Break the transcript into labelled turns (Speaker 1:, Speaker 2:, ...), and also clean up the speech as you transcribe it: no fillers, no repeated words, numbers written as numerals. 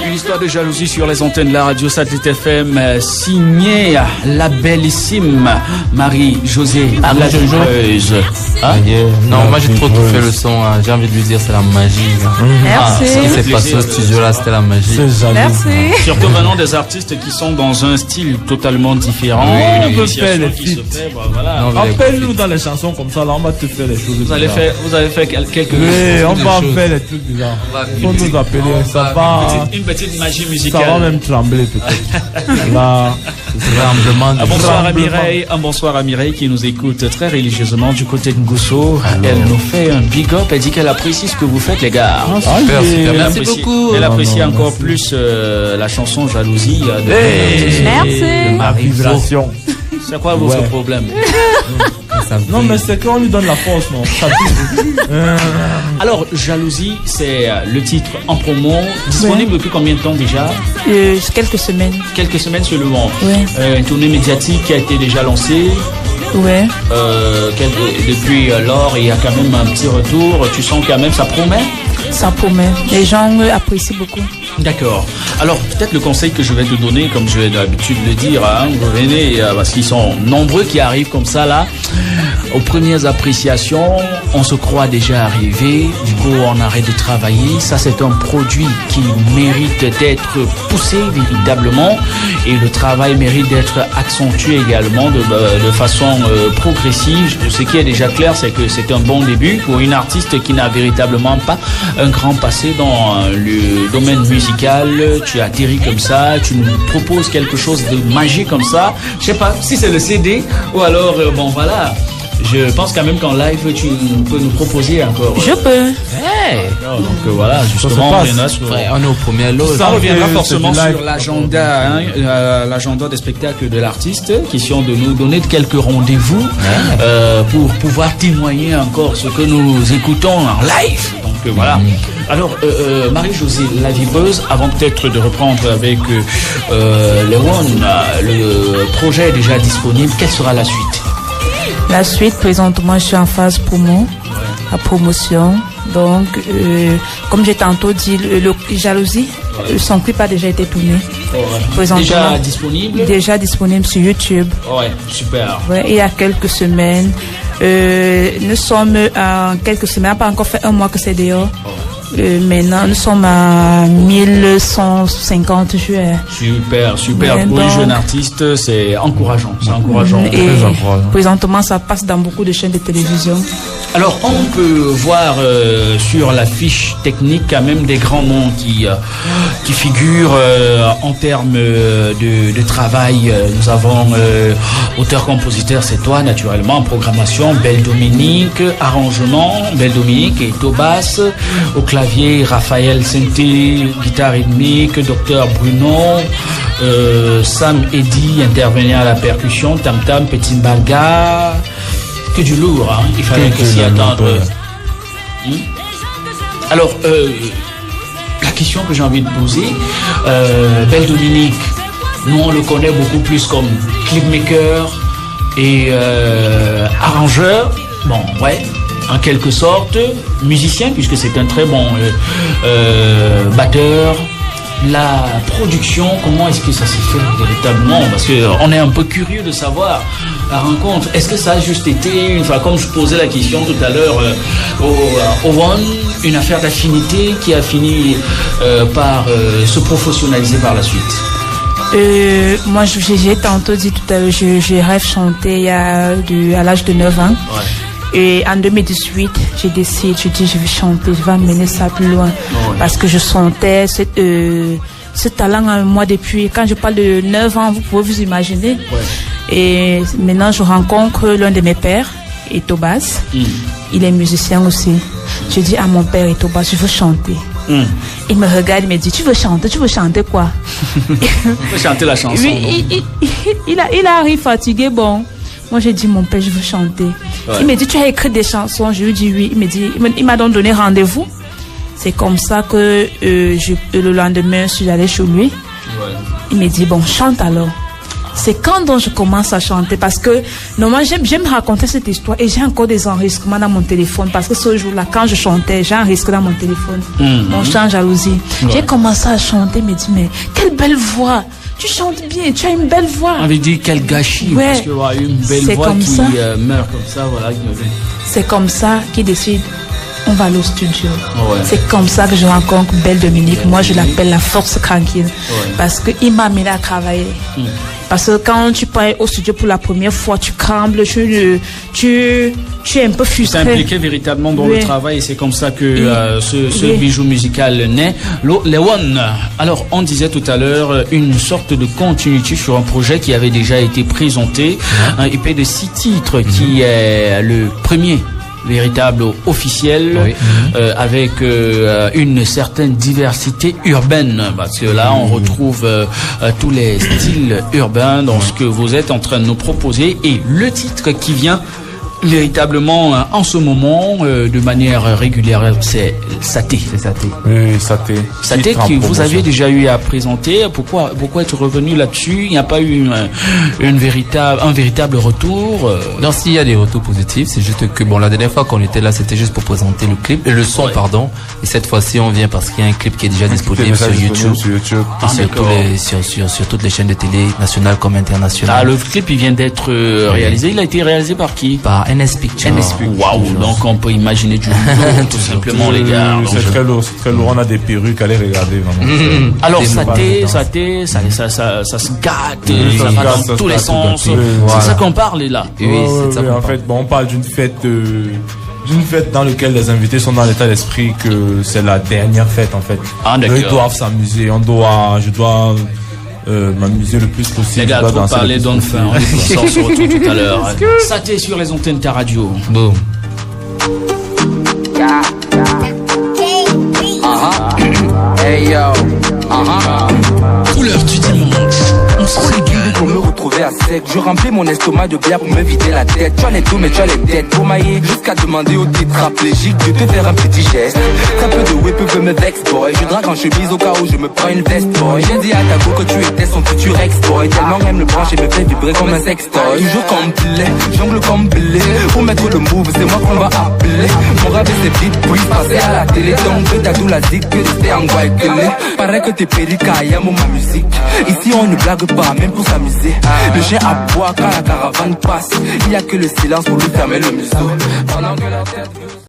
Speaker 1: Une histoire de jalousie sur les antennes de la radio Satellite FM, signée la bellissime Marie-Josée Lavibeuse.
Speaker 2: Non, moi j'ai trop fait le son. J'ai envie de lui dire c'est la magie.
Speaker 3: Merci.
Speaker 2: Ce qui s'est passé au studio là, c'était la magie.
Speaker 3: Merci.
Speaker 1: Surtout venant des artistes qui sont dans un style totalement différent.
Speaker 4: On peut faire les feats.
Speaker 1: Voilà.
Speaker 4: Appelle-nous dans les chansons comme ça, là, on va te faire les choses.
Speaker 1: Vous allez faire quelques.
Speaker 4: Oui, on va faire les trucs bizarres. Faut nous appeler, ça va.
Speaker 1: Une petite magie musicale.
Speaker 4: Ça va même trembler peut-être. Là,
Speaker 1: un bonsoir à Mireille qui nous écoute très religieusement du côté de Ngousso. Elle nous fait un big up. Elle dit qu'elle apprécie ce que vous faites, les gars.
Speaker 2: Super.
Speaker 1: Merci beaucoup. Elle apprécie encore plus la chanson Jalousie.
Speaker 3: Merci.
Speaker 4: Ma vibration.
Speaker 1: C'est quoi votre problème?
Speaker 4: Non, mais c'est qu'on lui donne la force, non?
Speaker 1: Alors, Jalousie, c'est le titre en promo. Disponible depuis combien de temps déjà?
Speaker 3: Quelques semaines.
Speaker 1: Quelques semaines seulement.
Speaker 3: Ouais.
Speaker 1: Une tournée médiatique qui a été déjà lancée.
Speaker 3: Ouais.
Speaker 1: Depuis lors, il y a quand même un petit retour. Tu sens quand même ça promet?
Speaker 3: Ça promet. Les gens apprécient beaucoup.
Speaker 1: D'accord. Alors, peut-être le conseil que je vais te donner, comme j'ai l'habitude de dire, vous venez, parce qu'ils sont nombreux qui arrivent comme ça, là, aux premières appréciations, on se croit déjà arrivé, du coup, on arrête de travailler. Ça, c'est un produit qui mérite d'être poussé véritablement, et le travail mérite d'être accentué également de façon progressive. Ce qui est déjà clair, c'est que c'est un bon début pour une artiste qui n'a véritablement pas un grand passé dans le domaine musical. Tu atterris comme ça, tu nous proposes quelque chose de magique comme ça. Je sais pas si c'est le CD ou alors bon voilà. Je pense quand même qu'en live tu peux nous proposer encore.
Speaker 3: Je peux.
Speaker 1: Donc voilà, justement,
Speaker 2: on est au premier lot.
Speaker 1: Ça reviendra forcément sur l'agenda, l'agenda des spectacles de l'artiste. Question de nous donner quelques rendez-vous pour pouvoir témoigner encore ce que nous écoutons en live. Donc voilà. Alors, Marie-Josée Lavibeuse, avant peut-être de reprendre avec Léon, le projet est déjà disponible. Quelle sera la suite?
Speaker 3: La suite, présentement, je suis en phase promo, la promotion. Donc, comme j'ai tantôt dit, le Jalousie, son clip a déjà été tourné.
Speaker 1: Déjà disponible? Déjà disponible
Speaker 3: sur YouTube.
Speaker 1: Ouais, super.
Speaker 3: Ouais, il y a quelques semaines. Nous sommes à quelques semaines, pas encore fait un mois que c'est dehors. Maintenant, nous sommes à 1150 joueurs.
Speaker 1: Super. Pour les jeunes artistes, c'est encourageant. C'est encourageant.
Speaker 3: Et très encourageant. Présentement, ça passe dans beaucoup de chaînes de télévision.
Speaker 1: Alors, on peut voir sur la fiche technique quand même des grands noms qui figurent en termes de travail. Nous avons auteur-compositeur, c'est toi naturellement, programmation, Belle Dominique, arrangement, Belle Dominique et Tobas, au clavier, Raphaël Senté, guitare rythmique, Docteur Bruno, Sam Eddy, intervenir à la percussion, Tam Tam, Petit Mbalga. Que du lourd, hein. Il fallait que s'y attendre. Alors, la question que j'ai envie de poser, Belle Dominique, nous on le connaît beaucoup plus comme clipmaker et arrangeur, bon ouais, en quelque sorte, musicien puisque c'est un très bon batteur. La production, comment est-ce que ça s'est fait véritablement? Parce qu'on est un peu curieux de savoir la rencontre. Est-ce que ça a juste été, comme je posais la question tout à l'heure au One, une affaire d'affinité qui a fini par se professionnaliser par la suite?
Speaker 3: Moi, j'ai tantôt dit tout à l'heure, je rêve chanter à l'âge de 9 ans. Ouais. Et en 2018, j'ai décidé, je dis, je vais chanter, je vais amener ça plus loin. Parce que je sentais ce talent en moi depuis, quand je parle de 9 ans, vous pouvez vous imaginer. Ouais. Et maintenant, je rencontre l'un de mes pères, Etobas. Il est musicien aussi. Je dis à mon père Etobas, je veux chanter. Il me regarde, il me dit, tu veux chanter quoi?
Speaker 1: Tu veux chanter la chanson?
Speaker 3: Il arrive fatigué, bon. Moi, j'ai dit, mon père, je veux chanter. Ouais. Il me dit, tu as écrit des chansons? Je lui dis oui. Il m'a donc donné rendez-vous. C'est comme ça que le lendemain, je suis allée chez lui. Ouais. Il me dit, bon, chante alors. C'est quand donc je commence à chanter, parce que normalement j'aime raconter cette histoire et j'ai encore des enregistrements dans mon téléphone, parce que ce jour-là, quand je chantais, j'ai enregistré dans mon téléphone mon chant Jalousie. J'ai commencé à chanter, me dit mais quelle belle voix, tu chantes bien, tu as une belle voix.
Speaker 1: On veut dire quel gâchis, parce que voilà, une belle voix qui meurt comme ça, voilà.
Speaker 3: C'est comme ça qu'il décide. On va aller au studio. C'est comme ça que je rencontre Belle Dominique. Moi, je l'appelle la force tranquille. Parce qu'il m'a amené à travailler. Parce que quand tu pars au studio pour la première fois, tu trembles, tu es un peu frustré.
Speaker 1: Tu t'es impliqué véritablement dans le travail et c'est comme ça que ce bijou musical naît. Les One, alors on disait tout à l'heure une sorte de continuité sur un projet qui avait déjà été présenté. Un EP de 6 titres qui est le premier véritable officiel, avec une certaine diversité urbaine, parce que là on retrouve tous les styles urbains dans ce que vous êtes en train de nous proposer, et le titre qui vient véritablement en ce moment de manière régulière, c'est Saté.
Speaker 4: C'est Saté. Oui, Saté.
Speaker 1: Saté que vous aviez déjà eu à présenter. Pourquoi être revenu là-dessus? Il n'y a pas eu un véritable retour?
Speaker 2: Non, s'il y a des retours positifs, c'est juste que bon, la dernière fois qu'on était là, c'était juste pour présenter le clip, le son, pardon. Et cette fois-ci, on vient parce qu'il y a un clip qui est déjà disponible sur YouTube. Sur toutes les chaînes de télé nationales comme internationales.
Speaker 1: Ah, le clip, il vient d'être réalisé. Il a été réalisé par qui?
Speaker 2: Par NS Pictures.
Speaker 1: Waouh, donc on peut imaginer du lourd, tout simplement, les gars.
Speaker 4: C'est très lourd, on a des perruques, allez regarder vraiment.
Speaker 1: Alors, Saté, ça se gâte, ça va dans tous les sens. C'est ça qu'on parle là.
Speaker 4: En fait, on parle d'une fête dans laquelle les invités sont dans l'état d'esprit que c'est la dernière fête en fait. Ils doivent s'amuser, je dois m'amuser le plus possible.
Speaker 1: Les gars, trop parler donne fin. On se retrouve tout à l'heure. Saté sur les antennes ta radio.
Speaker 2: Boom.
Speaker 5: Hey yo.
Speaker 1: Couleur du dimanche. On se régale.
Speaker 5: Pour me retrouver à sec, je remplis mon estomac de bière pour me vider la tête. Tu as les dos mais tu as les têtes pour mailler. Jusqu'à demander au tétraplégique de te faire un petit geste. Très peu de whip veut me vex boy. Je drague en chemise au cas où je me prends une veste boy. J'ai dit à ta go que tu étais son futur ex boy. Tellement elle me branche et me fait vibrer comme un sextoy. Toujours complet, jongle comme blé. Pour mettre le move, c'est moi qu'on va appeler. Mon rap c'est vite puis passer à la télé. Donc t'as tout la zik que c'était en guaïkelé. Paraît que t'es péricaille, mon ma musique. Ici on ne blague pas, même pour s'amuser. Le chien aboie quand la caravane passe. Il n'y a que le silence pour lui fermer le museau. Pendant que la tête...